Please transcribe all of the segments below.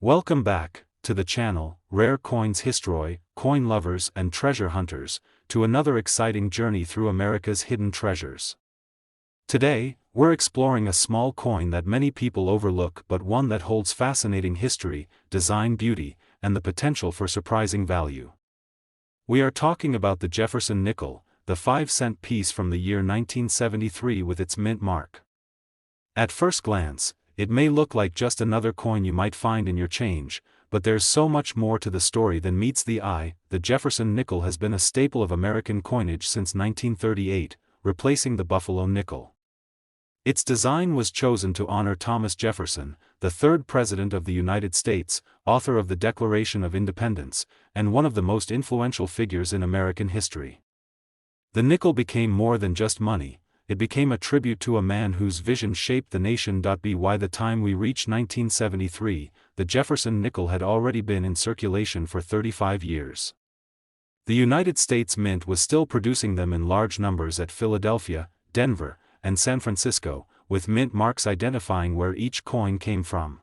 Welcome back to the channel, Rare Coins History, coin lovers and treasure hunters, to another exciting journey through America's hidden treasures. Today, we're exploring a small coin that many people overlook but one that holds fascinating history, design beauty, and the potential for surprising value. We are talking about the Jefferson nickel, the 5-cent piece from the year 1973 with its mint mark. At first glance, it may look like just another coin you might find in your change, but there's so much more to the story than meets the eye. The Jefferson nickel has been a staple of American coinage since 1938, replacing the Buffalo nickel. Its design was chosen to honor Thomas Jefferson, the third President of the United States, author of the Declaration of Independence, and one of the most influential figures in American history. The nickel became more than just money. It became a tribute to a man whose vision shaped the nation. By the time we reach 1973, the Jefferson nickel had already been in circulation for 35 years. The United States Mint was still producing them in large numbers at Philadelphia, Denver, and San Francisco, with mint marks identifying where each coin came from.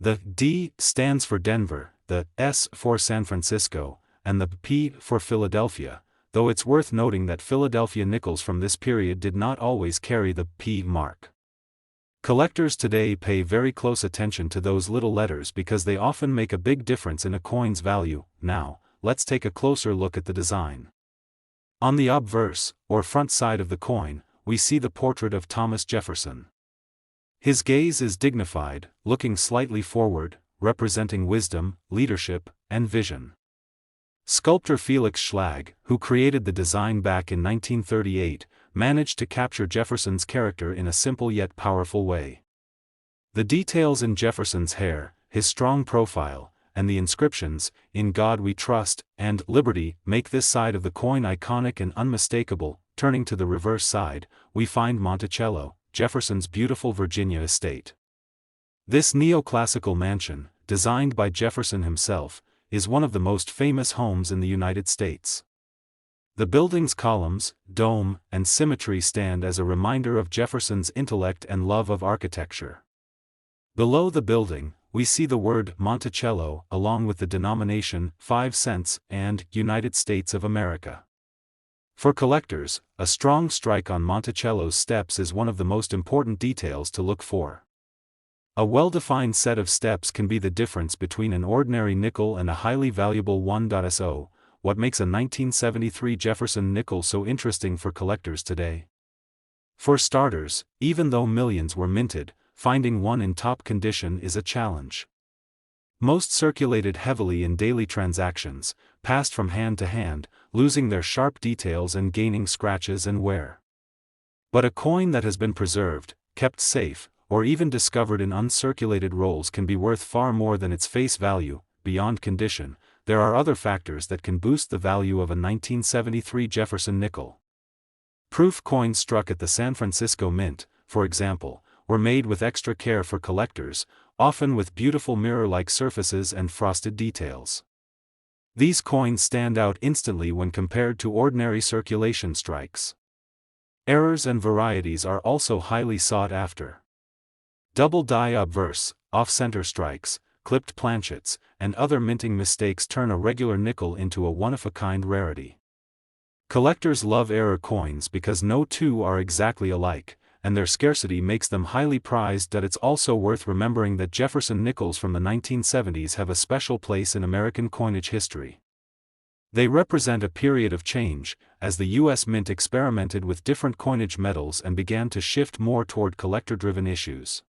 The D stands for Denver, the S for San Francisco, and the P for Philadelphia, though it's worth noting that Philadelphia nickels from this period did not always carry the P mark. Collectors today pay very close attention to those little letters because they often make a big difference in a coin's value. Now, let's take a closer look at the design. On the obverse, or front side of the coin, we see the portrait of Thomas Jefferson. His gaze is dignified, looking slightly forward, representing wisdom, leadership, and vision. Sculptor Felix Schlag, who created the design back in 1938, managed to capture Jefferson's character in a simple yet powerful way. The details in Jefferson's hair, his strong profile, and the inscriptions, "In God We Trust," and "Liberty," make this side of the coin iconic and unmistakable. Turning to the reverse side, we find Monticello, Jefferson's beautiful Virginia estate. This neoclassical mansion, designed by Jefferson himself, is one of the most famous homes in the United States. The building's columns, dome, and symmetry stand as a reminder of Jefferson's intellect and love of architecture. Below the building, we see the word Monticello along with the denomination 5 cents and United States of America. For collectors, a strong strike on Monticello's steps is one of the most important details to look for. A well-defined set of steps can be the difference between an ordinary nickel and a highly valuable one. So, what makes a 1973 Jefferson nickel so interesting for collectors today? For starters, even though millions were minted, finding one in top condition is a challenge. Most circulated heavily in daily transactions, passed from hand to hand, losing their sharp details and gaining scratches and wear. But a coin that has been preserved, kept safe, or even discovered in uncirculated rolls can be worth far more than its face value. Beyond condition, there are other factors that can boost the value of a 1973 Jefferson nickel. Proof coins struck at the San Francisco Mint, for example, were made with extra care for collectors, often with beautiful mirror-like surfaces and frosted details. These coins stand out instantly when compared to ordinary circulation strikes. Errors and varieties are also highly sought after. Double die obverse, off-center strikes, clipped planchets, and other minting mistakes turn a regular nickel into a one-of-a-kind rarity. Collectors love error coins because no two are exactly alike, and their scarcity makes them highly prized. It's also worth remembering that Jefferson nickels from the 1970s have a special place in American coinage history. They represent a period of change, as the U.S. Mint experimented with different coinage metals and began to shift more toward collector-driven issues.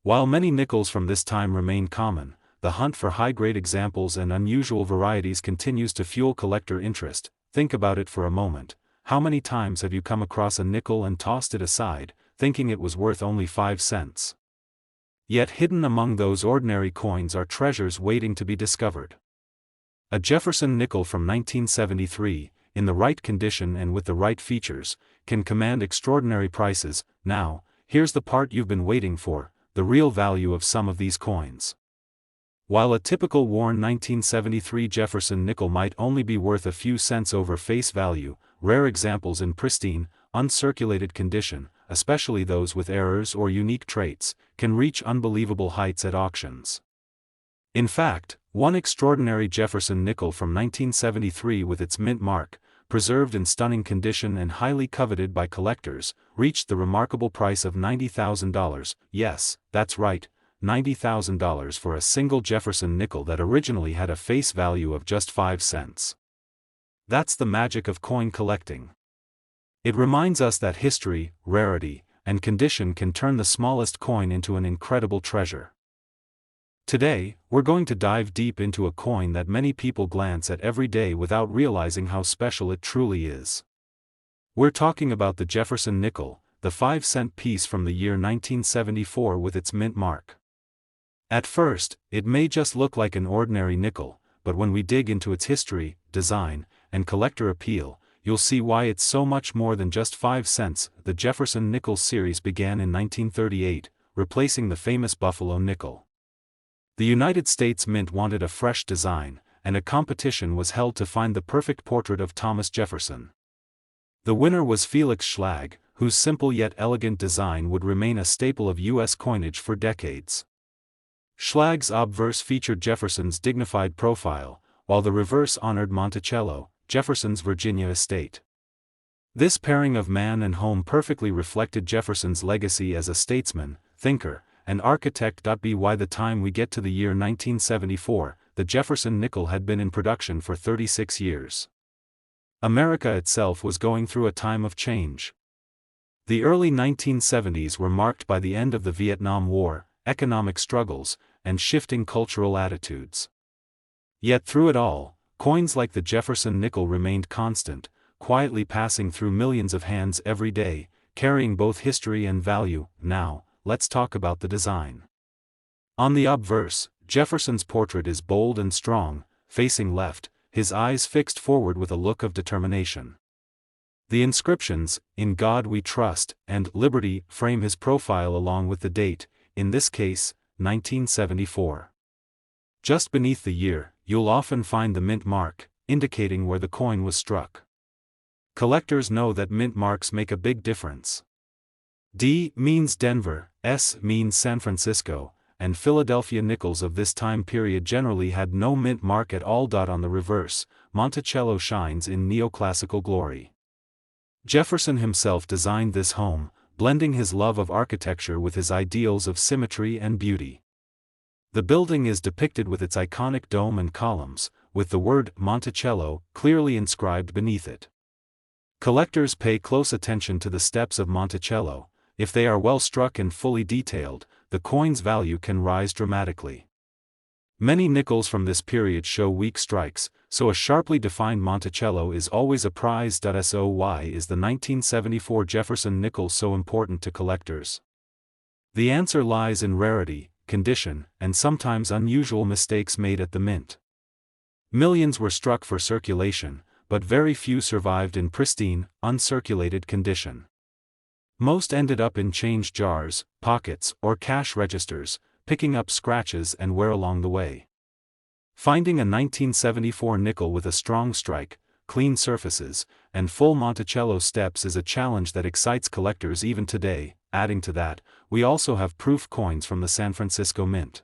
While many nickels from this time remain common, the hunt for high-grade examples and unusual varieties continues to fuel collector interest. Think about it for a moment. How many times have you come across a nickel and tossed it aside, thinking it was worth only 5 cents? Yet hidden among those ordinary coins are treasures waiting to be discovered. A Jefferson nickel from 1973, in the right condition and with the right features, can command extraordinary prices. Now, here's the part you've been waiting for: the real value of some of these coins. While a typical worn 1973 Jefferson nickel might only be worth a few cents over face value, rare examples in pristine, uncirculated condition, especially those with errors or unique traits, can reach unbelievable heights at auctions. In fact, one extraordinary Jefferson nickel from 1973 with its mint mark, preserved in stunning condition and highly coveted by collectors, reached the remarkable price of $90,000. Yes, that's right, $90,000 for a single Jefferson nickel that originally had a face value of just 5 cents. That's the magic of coin collecting. It reminds us that history, rarity, and condition can turn the smallest coin into an incredible treasure. Today, we're going to dive deep into a coin that many people glance at every day without realizing how special it truly is. We're talking about the Jefferson nickel, the 5-cent piece from the year 1974 with its mint mark. At first, it may just look like an ordinary nickel, but when we dig into its history, design, and collector appeal, you'll see why it's so much more than just 5 cents. The Jefferson Nickels series began in 1938, replacing the famous Buffalo nickel. The United States Mint wanted a fresh design, and a competition was held to find the perfect portrait of Thomas Jefferson. The winner was Felix Schlag, whose simple yet elegant design would remain a staple of U.S. coinage for decades. Schlag's obverse featured Jefferson's dignified profile, while the reverse honored Monticello, Jefferson's Virginia estate. This pairing of man and home perfectly reflected Jefferson's legacy as a statesman, thinker, and architect. By the time we get to the year 1974, the Jefferson nickel had been in production for 36 years. America itself was going through a time of change. The early 1970s were marked by the end of the Vietnam War, economic struggles, and shifting cultural attitudes. Yet through it all, coins like the Jefferson nickel remained constant, quietly passing through millions of hands every day, carrying both history and value. Now, let's talk about the design. On the obverse, Jefferson's portrait is bold and strong, facing left, his eyes fixed forward with a look of determination. The inscriptions, "In God We Trust," and "Liberty," frame his profile along with the date, in this case, 1974. Just beneath the year, you'll often find the mint mark, indicating where the coin was struck. Collectors know that mint marks make a big difference. D means Denver, S means San Francisco, and Philadelphia nickels of this time period generally had no mint mark at all. On the reverse, Monticello shines in neoclassical glory. Jefferson himself designed this home, blending his love of architecture with his ideals of symmetry and beauty. The building is depicted with its iconic dome and columns, with the word Monticello clearly inscribed beneath it. Collectors pay close attention to the steps of Monticello. If they are well struck and fully detailed, the coin's value can rise dramatically. Many nickels from this period show weak strikes, so a sharply defined Monticello is always a prize. So why is the 1974 Jefferson nickel so important to collectors? The answer lies in rarity, condition, and sometimes unusual mistakes made at the mint. Millions were struck for circulation, but very few survived in pristine, uncirculated condition. Most ended up in change jars, pockets, or cash registers, picking up scratches and wear along the way. Finding a 1974 nickel with a strong strike, clean surfaces, and full Monticello steps is a challenge that excites collectors even today. Adding to that, we also have proof coins from the San Francisco Mint.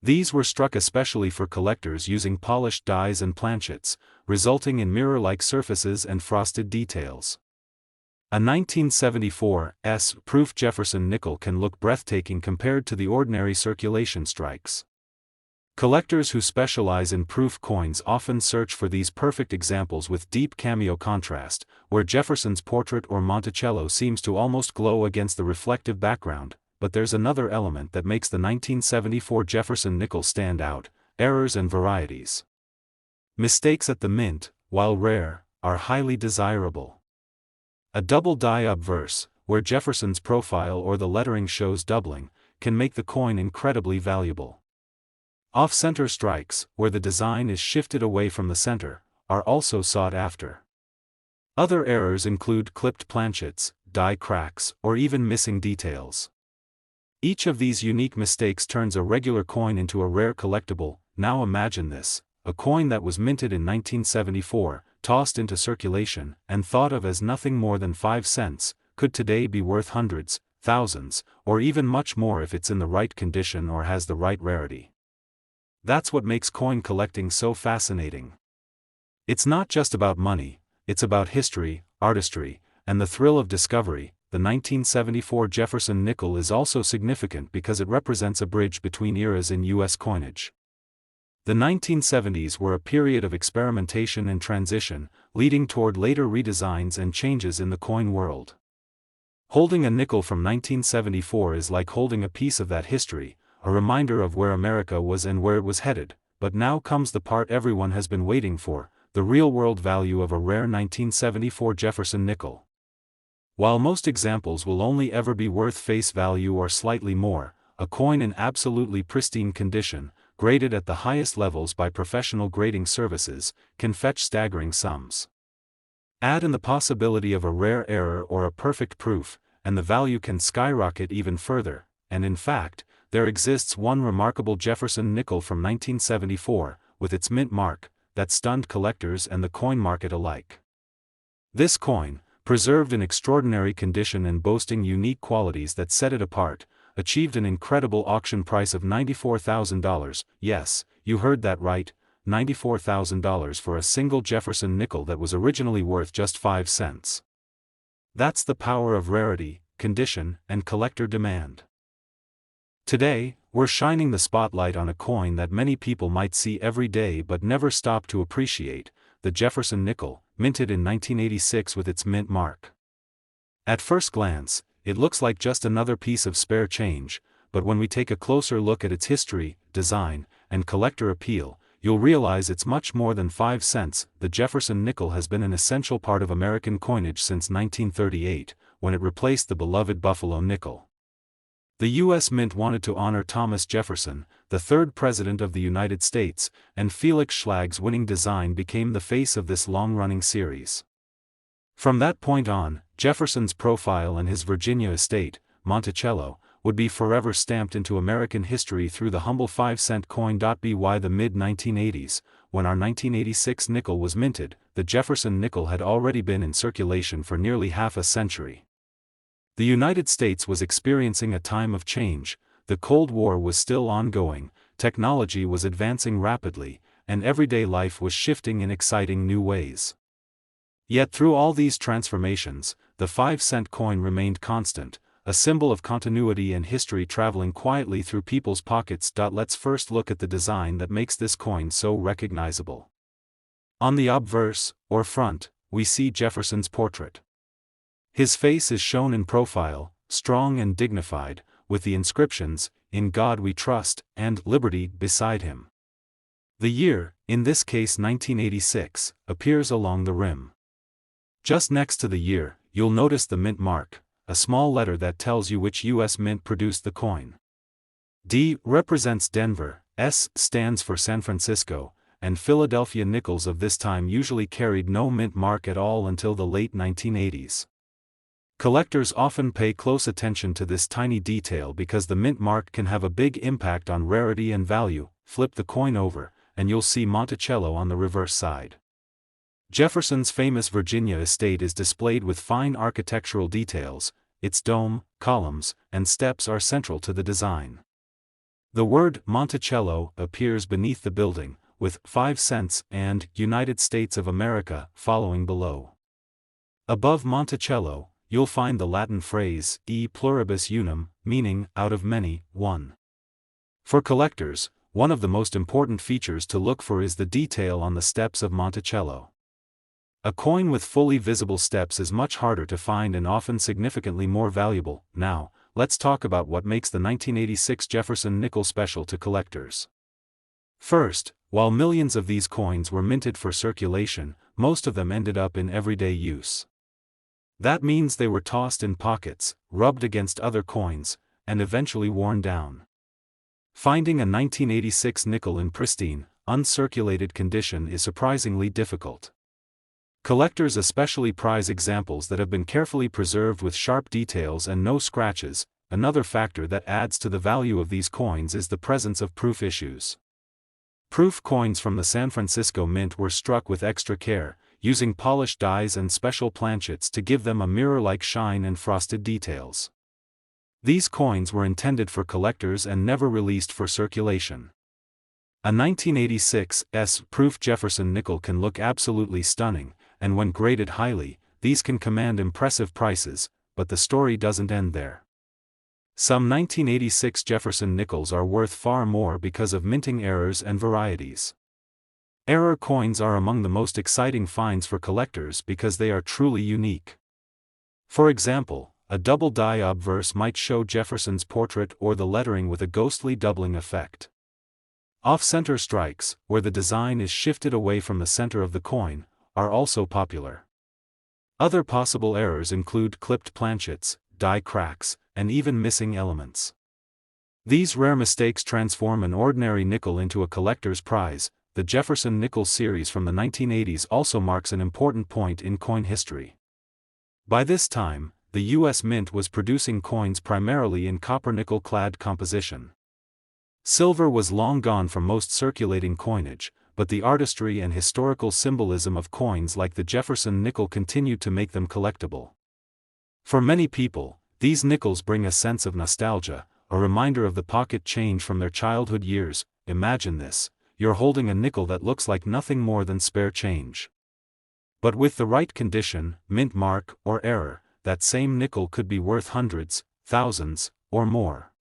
These were struck especially for collectors using polished dies and planchets, resulting in mirror-like surfaces and frosted details. A 1974 S-proof Jefferson nickel can look breathtaking compared to the ordinary circulation strikes. Collectors who specialize in proof coins often search for these perfect examples with deep cameo contrast, where Jefferson's portrait or Monticello seems to almost glow against the reflective background. But there's another element that makes the 1974 Jefferson nickel stand out: errors and varieties. Mistakes at the mint, while rare, are highly desirable. A double die obverse, where Jefferson's profile or the lettering shows doubling, can make the coin incredibly valuable. Off-center strikes, where the design is shifted away from the center, are also sought after. Other errors include clipped planchets, die cracks, or even missing details. Each of these unique mistakes turns a regular coin into a rare collectible. Now imagine this: a coin that was minted in 1974, tossed into circulation, and thought of as nothing more than 5 cents, could today be worth hundreds, thousands, or even much more if it's in the right condition or has the right rarity. That's what makes coin collecting so fascinating. It's not just about money, it's about history, artistry, and the thrill of discovery. The 1974 Jefferson nickel is also significant because it represents a bridge between eras in U.S. coinage. The 1970s were a period of experimentation and transition, leading toward later redesigns and changes in the coin world. Holding a nickel from 1974 is like holding a piece of that history, a reminder of where America was and where it was headed. But now comes the part everyone has been waiting for, the real-world value of a rare 1974 Jefferson nickel. While most examples will only ever be worth face value or slightly more, a coin in absolutely pristine condition, graded at the highest levels by professional grading services, can fetch staggering sums. Add in the possibility of a rare error or a perfect proof, and the value can skyrocket even further. And in fact, there exists one remarkable Jefferson nickel from 1974, with its mint mark, that stunned collectors and the coin market alike. This coin, preserved in extraordinary condition and boasting unique qualities that set it apart, achieved an incredible auction price of $94,000. Yes, you heard that right, $94,000 for a single Jefferson nickel that was originally worth just 5 cents. That's the power of rarity, condition, and collector demand. Today, we're shining the spotlight on a coin that many people might see every day but never stop to appreciate, the Jefferson nickel, minted in 1986 with its mint mark. At first glance, it looks like just another piece of spare change, but when we take a closer look at its history, design, and collector appeal, you'll realize it's much more than 5 cents. The Jefferson nickel has been an essential part of American coinage since 1938, when it replaced the beloved Buffalo nickel. The U.S. Mint wanted to honor Thomas Jefferson, the third President of the United States, and Felix Schlag's winning design became the face of this long-running series. From that point on, Jefferson's profile and his Virginia estate, Monticello, would be forever stamped into American history through the humble 5-cent coin. By the mid-1980s, when our 1986 nickel was minted, the Jefferson nickel had already been in circulation for nearly half a century. The United States was experiencing a time of change, the Cold War was still ongoing, technology was advancing rapidly, and everyday life was shifting in exciting new ways. Yet through all these transformations, the 5-cent coin remained constant, a symbol of continuity and history traveling quietly through people's pockets. Let's first look at the design that makes this coin so recognizable. On the obverse, or front, we see Jefferson's portrait. His face is shown in profile, strong and dignified, with the inscriptions, "In God We Trust," and "Liberty" beside him. The year, in this case 1986, appears along the rim. Just next to the year, you'll notice the mint mark, a small letter that tells you which U.S. mint produced the coin. D represents Denver, S stands for San Francisco, and Philadelphia nickels of this time usually carried no mint mark at all until the late 1980s. Collectors often pay close attention to this tiny detail because the mint mark can have a big impact on rarity and value. Flip the coin over, and you'll see Monticello on the reverse side. Jefferson's famous Virginia estate is displayed with fine architectural details, its dome, columns, and steps are central to the design. The word Monticello appears beneath the building, with 5 cents and United States of America following below. Above Monticello, you'll find the Latin phrase, e pluribus unum, meaning, out of many, one. For collectors, one of the most important features to look for is the detail on the steps of Monticello. A coin with fully visible steps is much harder to find and often significantly more valuable. Now, let's talk about what makes the 1986 Jefferson nickel special to collectors. First, while millions of these coins were minted for circulation, most of them ended up in everyday use. That means they were tossed in pockets, rubbed against other coins, and eventually worn down. Finding a 1986 nickel in pristine, uncirculated condition is surprisingly difficult. Collectors especially prize examples that have been carefully preserved with sharp details and no scratches. Another factor that adds to the value of these coins is the presence of proof issues. Proof coins from the San Francisco Mint were struck with extra care, using polished dies and special planchets to give them a mirror-like shine and frosted details. These coins were intended for collectors and never released for circulation. A 1986 proof Jefferson nickel can look absolutely stunning, and when graded highly, these can command impressive prices, but the story doesn't end there. Some 1986 Jefferson nickels are worth far more because of minting errors and varieties. Error coins are among the most exciting finds for collectors because they are truly unique. For example, a double die obverse might show Jefferson's portrait or the lettering with a ghostly doubling effect. Off-center strikes, where the design is shifted away from the center of the coin, are also popular. Other possible errors include clipped planchets, die cracks, and even missing elements. These rare mistakes transform an ordinary nickel into a collector's prize. The Jefferson Nickels series from the 1980s also marks an important point in coin history. By this time, the U.S. Mint was producing coins primarily in copper-nickel-clad composition. Silver was long gone from most circulating coinage, but the artistry and historical symbolism of coins like the Jefferson nickel continued to make them collectible. For many people, these nickels bring a sense of nostalgia, a reminder of the pocket change from their childhood years. Imagine this: you're holding a nickel that looks like nothing more than spare change. But with the right condition, mint mark, or error, that same nickel could be worth hundreds, thousands, or more.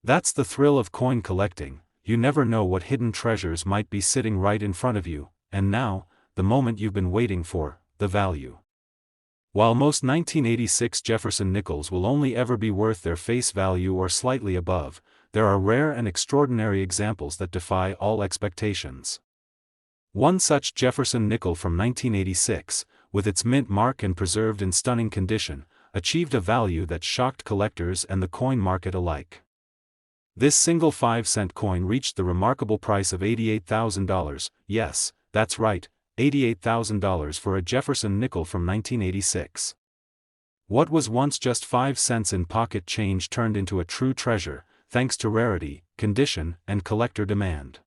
That's the thrill of coin collecting. You never know what hidden treasures might be sitting right in front of you, and now, the moment you've been waiting for, the value. While most 1986 Jefferson nickels will only ever be worth their face value or slightly above, there are rare and extraordinary examples that defy all expectations. One such Jefferson nickel from 1986, with its mint mark and preserved in stunning condition, achieved a value that shocked collectors and the coin market alike. This single 5-cent coin reached the remarkable price of $88,000, yes, that's right, $88,000 for a Jefferson nickel from 1986. What was once just 5 cents in pocket change turned into a true treasure, thanks to rarity, condition, and collector demand.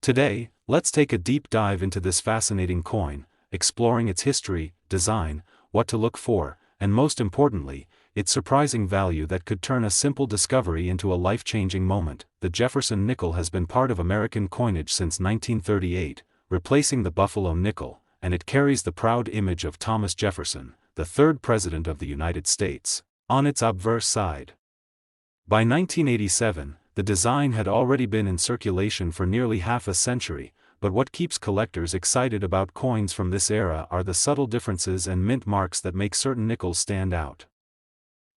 Today, let's take a deep dive into this fascinating coin, exploring its history, design, what to look for, and most importantly, its surprising value that could turn a simple discovery into a life-changing moment. The Jefferson nickel has been part of American coinage since 1938, replacing the Buffalo nickel, and it carries the proud image of Thomas Jefferson, the third President of the United States, on its obverse side. By 1987, the design had already been in circulation for nearly half a century, but what keeps collectors excited about coins from this era are the subtle differences and mint marks that make certain nickels stand out.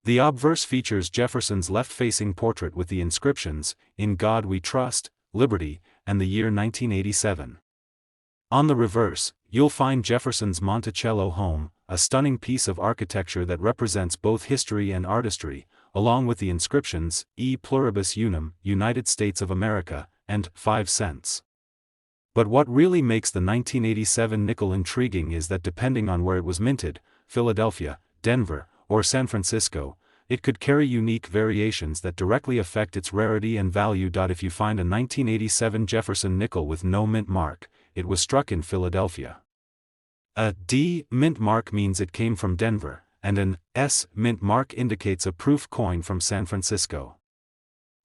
The obverse features Jefferson's left-facing portrait with the inscriptions, "In God We Trust," "Liberty," and the year 1987. On the reverse, you'll find Jefferson's Monticello home, a stunning piece of architecture that represents both history and artistry, along with the inscriptions, "E Pluribus Unum, United States of America," and 5 cents. But what really makes the 1987 nickel intriguing is that depending on where it was minted, Philadelphia, Denver, or San Francisco, it could carry unique variations that directly affect its rarity and value. If you find a 1987 Jefferson nickel with no mint mark, it was struck in Philadelphia. A D mint mark means it came from Denver, and an S mint mark indicates a proof coin from San Francisco.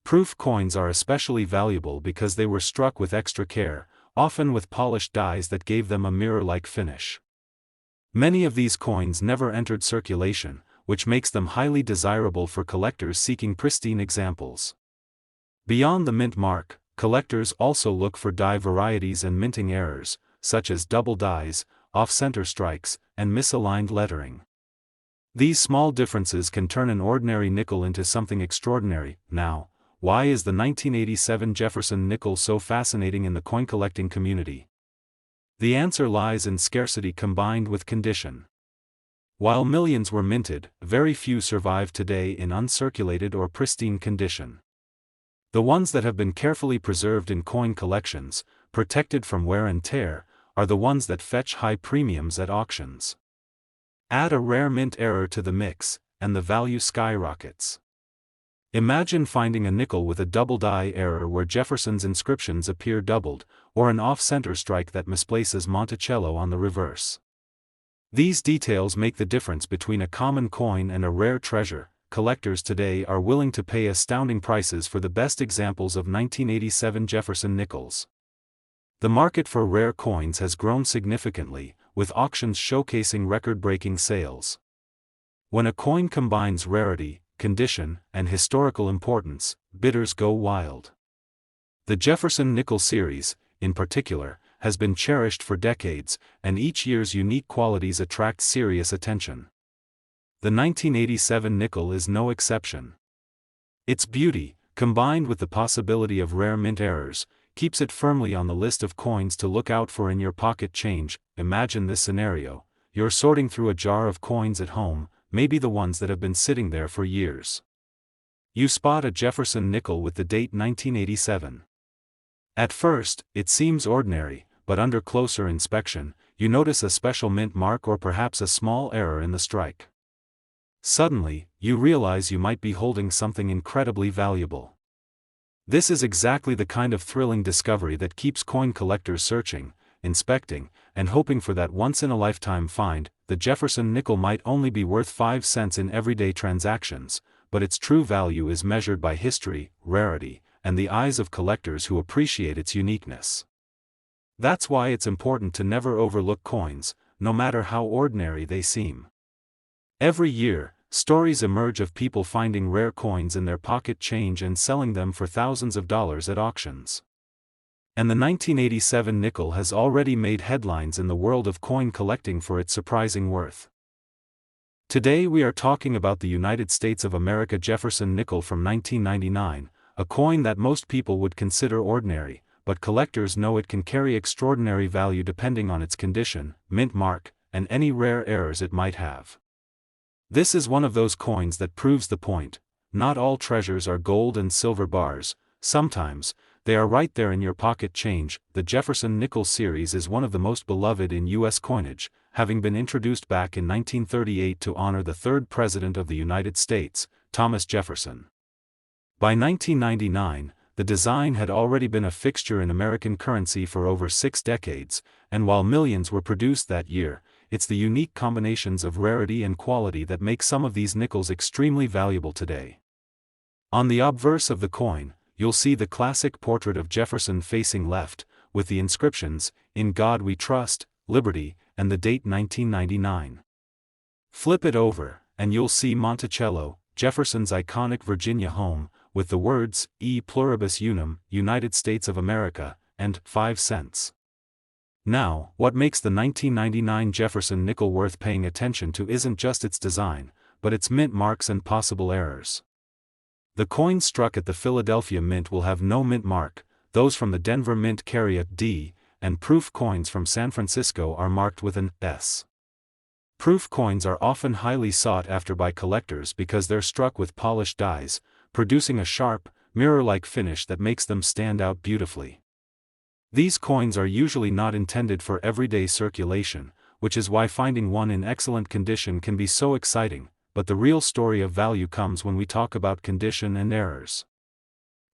Proof coins are especially valuable because they were struck with extra care, often with polished dies that gave them a mirror-like finish. Many of these coins never entered circulation, which makes them highly desirable for collectors seeking pristine examples. Beyond the mint mark, collectors also look for die varieties and minting errors, such as double dies, off-center strikes, and misaligned lettering. These small differences can turn an ordinary nickel into something extraordinary. Now, why is the 1987 Jefferson nickel so fascinating in the coin collecting community? The answer lies in scarcity combined with condition. While millions were minted, very few survive today in uncirculated or pristine condition. The ones that have been carefully preserved in coin collections, protected from wear and tear, are the ones that fetch high premiums at auctions. Add a rare mint error to the mix, and the value skyrockets. Imagine finding a nickel with a double die error where Jefferson's inscriptions appear doubled, or an off-center strike that misplaces Monticello on the reverse. These details make the difference between a common coin and a rare treasure. collectors today are willing to pay astounding prices for the best examples of 1987 Jefferson Nickels. The market for rare coins has grown significantly, with auctions showcasing record-breaking sales. When a coin combines rarity, condition, and historical importance, bidders go wild. The Jefferson Nickels series, in particular, has been cherished for decades, and each year's unique qualities attract serious attention. The 1987 nickel is no exception. Its beauty, combined with the possibility of rare mint errors, keeps it firmly on the list of coins to look out for in your pocket change. Imagine this scenario: you're sorting through a jar of coins at home, maybe the ones that have been sitting there for years. You spot a Jefferson nickel with the date 1987. At first, it seems ordinary, but under closer inspection, you notice a special mint mark or perhaps a small error in the strike. Suddenly, you realize you might be holding something incredibly valuable. This is exactly the kind of thrilling discovery that keeps coin collectors searching, inspecting, and hoping for that once-in-a-lifetime find. The Jefferson nickel might only be worth 5 cents in everyday transactions, but its true value is measured by history, rarity, and the eyes of collectors who appreciate its uniqueness. That's why it's important to never overlook coins, no matter how ordinary they seem. Every year, stories emerge of people finding rare coins in their pocket change and selling them for thousands of dollars at auctions. And the 1987 nickel has already made headlines in the world of coin collecting for its surprising worth. Today we are talking about the United States of America Jefferson nickel from 1999, a coin that most people would consider ordinary, but collectors know it can carry extraordinary value depending on its condition, mint mark, and any rare errors it might have. This is one of those coins that proves the point: not all treasures are gold and silver bars. Sometimes, they are right there in your pocket change. The Jefferson Nickels series is one of the most beloved in U.S. coinage, having been introduced back in 1938 to honor the third President of the United States, Thomas Jefferson. By 1999, the design had already been a fixture in American currency for over 6 decades, and while millions were produced that year, it's the unique combinations of rarity and quality that make some of these nickels extremely valuable today. On the obverse of the coin, you'll see the classic portrait of Jefferson facing left, with the inscriptions, "In God We Trust," "Liberty," and the date 1999. Flip it over, and you'll see Monticello, Jefferson's iconic Virginia home, with the words, "E pluribus unum, United States of America," and 5 cents. Now, what makes the 1999 Jefferson nickel worth paying attention to isn't just its design, but its mint marks and possible errors. The coin struck at the Philadelphia Mint will have no mint mark, those from the Denver Mint carry a D, and proof coins from San Francisco are marked with an S. Proof coins are often highly sought after by collectors because they're struck with polished dies, producing a sharp, mirror-like finish that makes them stand out beautifully. These coins are usually not intended for everyday circulation, which is why finding one in excellent condition can be so exciting, but the real story of value comes when we talk about condition and errors.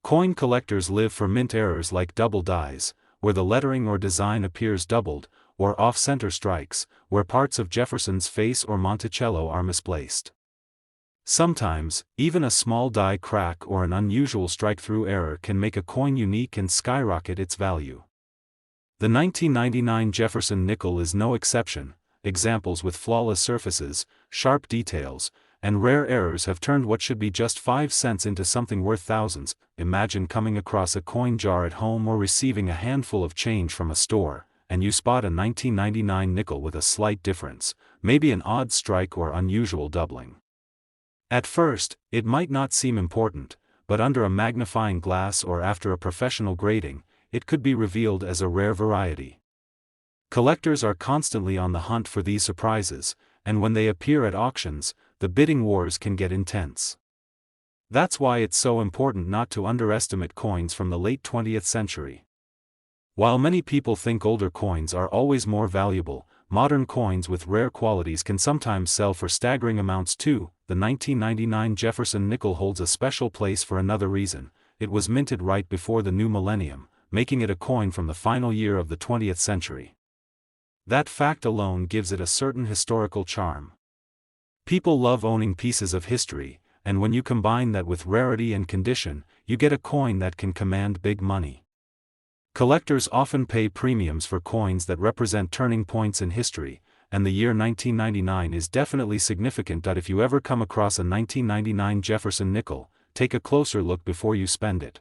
Coin collectors live for mint errors like double dies, where the lettering or design appears doubled, or off-center strikes, where parts of Jefferson's face or Monticello are misplaced. Sometimes, even a small die crack or an unusual strike-through error can make a coin unique and skyrocket its value. The 1999 Jefferson nickel is no exception. Examples with flawless surfaces, sharp details, and rare errors have turned what should be just 5 cents into something worth thousands. Imagine coming across a coin jar at home or receiving a handful of change from a store, and you spot a 1999 nickel with a slight difference, maybe an odd strike or unusual doubling. At first, it might not seem important, but under a magnifying glass or after a professional grading, it could be revealed as a rare variety. Collectors are constantly on the hunt for these surprises, and when they appear at auctions, the bidding wars can get intense. That's why it's so important not to underestimate coins from the late 20th century. While many people think older coins are always more valuable, modern coins with rare qualities can sometimes sell for staggering amounts too. The 1999 Jefferson nickel holds a special place for another reason: it was minted right before the new millennium, making it a coin from the final year of the 20th century. That fact alone gives it a certain historical charm. People love owning pieces of history, and when you combine that with rarity and condition, you get a coin that can command big money. Collectors often pay premiums for coins that represent turning points in history, and the year 1999 is definitely significant. If you ever come across a 1999 Jefferson nickel, take a closer look before you spend it.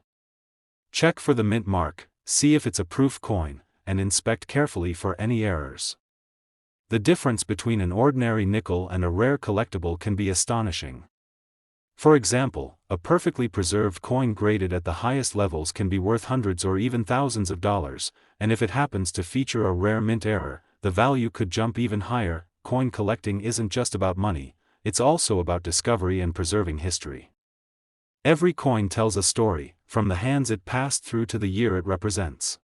Check for the mint mark, see if it's a proof coin, and inspect carefully for any errors. The difference between an ordinary nickel and a rare collectible can be astonishing. For example, a perfectly preserved coin graded at the highest levels can be worth hundreds or even thousands of dollars, and if it happens to feature a rare mint error, the value could jump even higher. Coin collecting isn't just about money, it's also about discovery and preserving history. Every coin tells a story, from the hands it passed through to the year it represents.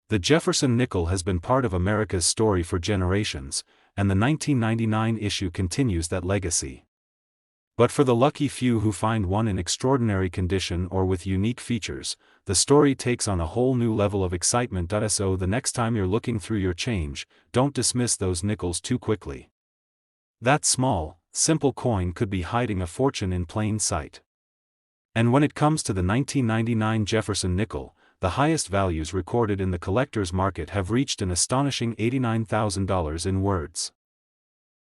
The Jefferson nickel has been part of America's story for generations, and the 1999 issue continues that legacy. But for the lucky few who find one in extraordinary condition or with unique features, the story takes on a whole new level of excitement. So the next time you're looking through your change, don't dismiss those nickels too quickly. That small, simple coin could be hiding a fortune in plain sight. And when it comes to the 1999 Jefferson nickel, the highest values recorded in the collector's market have reached an astonishing $89,000 in words.